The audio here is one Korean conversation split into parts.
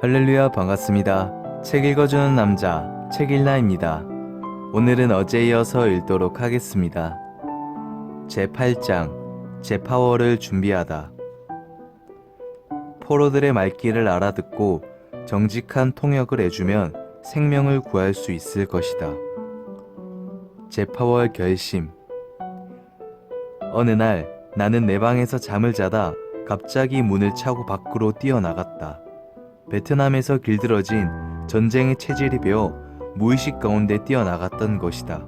할렐루야, 반갑습니다. 책 읽어주는 남자 책일나입니다. 오늘은 어제 이어서 읽도록 하겠습니다. 제8장 제파워를 준비하다. 포로들의 말귀를 알아듣고 정직한 통역을 해주면 생명을 구할 수 있을 것이다. 제파워의 결심. 어느 날 나는 내 방에서 잠을 자다 갑자기 문을 차고 밖으로 뛰어나갔다. 베트남에서 길들어진 전쟁의 체질이 배어 무의식 가운데 뛰어나갔던 것이다.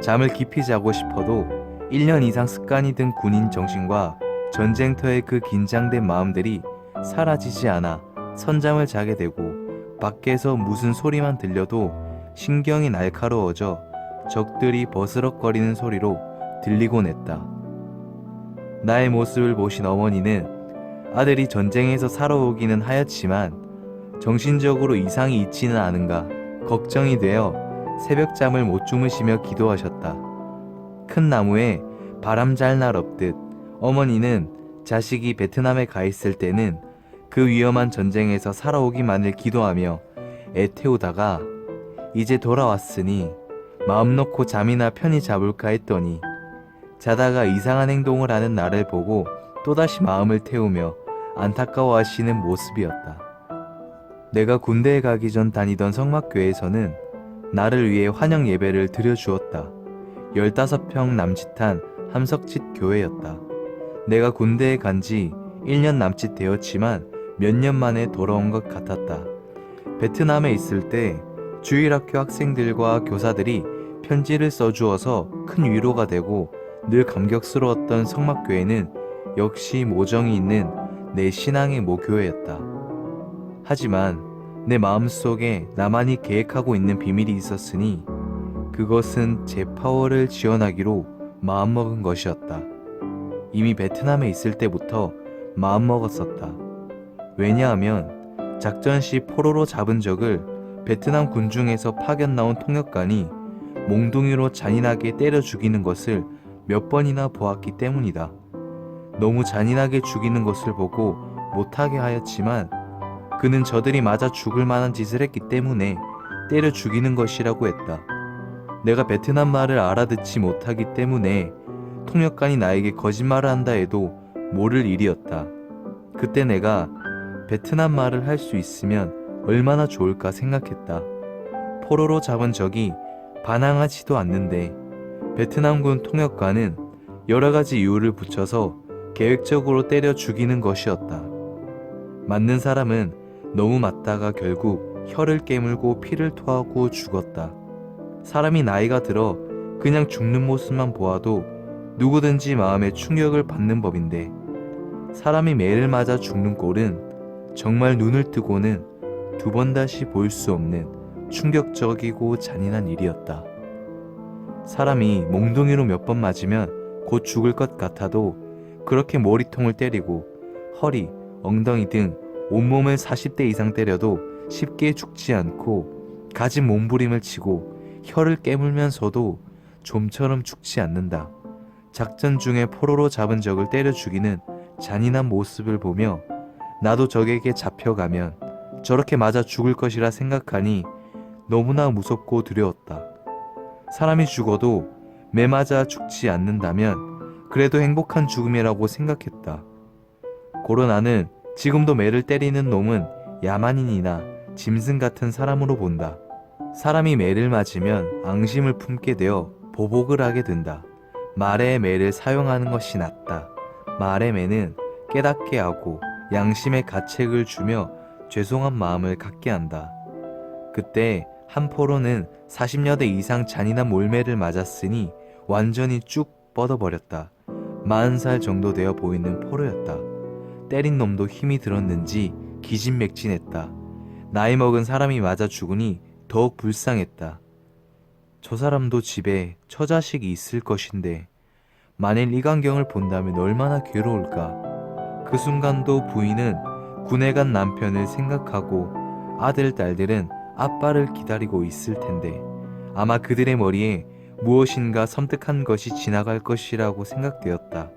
잠을 깊이 자고 싶어도 1년 이상 습관이 든 군인 정신과 전쟁터의 그 긴장된 마음들이 사라지지 않아 선잠을 자게 되고 밖에서 무슨 소리만 들려도 신경이 날카로워져 적들이 버스럭거리는 소리로 들리곤 했다. 나의 모습을 보신 어머니는 아들이 전쟁에서 살아오기는 하였지만 정신적으로 이상이 있지는 않은가 걱정이 되어 새벽잠을 못 주무시며 기도하셨다. 큰 나무에 바람 잘 날 없듯 어머니는 자식이 베트남에 가 있을 때는 그 위험한 전쟁에서 살아오기만을 기도하며 애태우다가 이제 돌아왔으니 마음 놓고 잠이나 편히 자볼까 했더니 자다가 이상한 행동을 하는 나를 보고 또다시 마음을 태우며 안타까워하시는 모습이었다. 내가 군대에 가기 전 다니던 성막교회에서는 나를 위해 환영 예배를 드려주었다. 15평 남짓한 함석짓 교회였다. 내가 군대에 간 지 1년 남짓 되었지만 몇 년 만에 돌아온 것 같았다. 베트남에 있을 때 주일학교 학생들과 교사들이 편지를 써주어서 큰 위로가 되고 늘 감격스러웠던 성막교회는 역시 모정이 있는 내 신앙의 모교회였다. 하지만 내 마음속에 나만이 계획하고 있는 비밀이 있었으니 그것은 제파워를 지원하기로 마음먹은 것이었다. 이미 베트남에 있을 때부터 마음먹었었다. 왜냐하면 작전 시 포로로 잡은 적을 베트남 군중에서 파견 나온 통역관이 몽둥이로 잔인하게 때려 죽이는 것을 몇 번이나 보았기 때문이다. 너무 잔인하게 죽이는 것을 보고 못하게 하였지만 그는 저들이 맞아 죽을 만한 짓을 했기 때문에 때려 죽이는 것이라고 했다. 내가 베트남 말을 알아듣지 못하기 때문에 통역관이 나에게 거짓말을 한다 해도 모를 일이었다. 그때 내가 베트남 말을 할 수 있으면 얼마나 좋을까 생각했다. 포로로 잡은 적이 반항하지도 않는데 베트남군 통역관은 여러 가지 이유를 붙여서 계획적으로 때려 죽이는 것이었다. 맞는 사람은 너무 맞다가 결국 혀를 깨물고 피를 토하고 죽었다. 사람이 나이가 들어 그냥 죽는 모습만 보아도 누구든지 마음에 충격을 받는 법인데 사람이 매를 맞아 죽는 꼴은 정말 눈을 뜨고는 두 번 다시 볼 수 없는 충격적이고 잔인한 일이었다. 사람이 몽둥이로 몇 번 맞으면 곧 죽을 것 같아도 그렇게 머리통을 때리고 허리, 엉덩이 등 온몸을 40대 이상 때려도 쉽게 죽지 않고 가진 몸부림을 치고 혀를 깨물면서도 좀처럼 죽지 않는다. 작전 중에 포로로 잡은 적을 때려 죽이는 잔인한 모습을 보며 나도 적에게 잡혀가면 저렇게 맞아 죽을 것이라 생각하니 너무나 무섭고 두려웠다. 사람이 죽어도 매 맞아 죽지 않는다면 그래도 행복한 죽음이라고 생각했다. 고로 나는 지금도 매를 때리는 놈은 야만인이나 짐승 같은 사람으로 본다. 사람이 매를 맞으면 앙심을 품게 되어 보복을 하게 된다. 말의 매를 사용하는 것이 낫다. 말의 매는 깨닫게 하고 양심의 가책을 주며 죄송한 마음을 갖게 한다. 그때 한 포로는 40여대 이상 잔인한 몰매를 맞았으니 완전히 쭉 뻗어버렸다. 40살 정도 되어 보이는 포로였다. 때린 놈도 힘이 들었는지 기진맥진했다. 나이 먹은 사람이 맞아 죽으니 더욱 불쌍했다. 저 사람도 집에 처자식이 있을 것인데 만일 이 광경을 본다면 얼마나 괴로울까. 그 순간도 부인은 군에 간 남편을 생각하고 아들, 딸들은 아빠를 기다리고 있을 텐데 아마 그들의 머리에 무엇인가 섬뜩한 것이 지나갈 것이라고 생각되었다.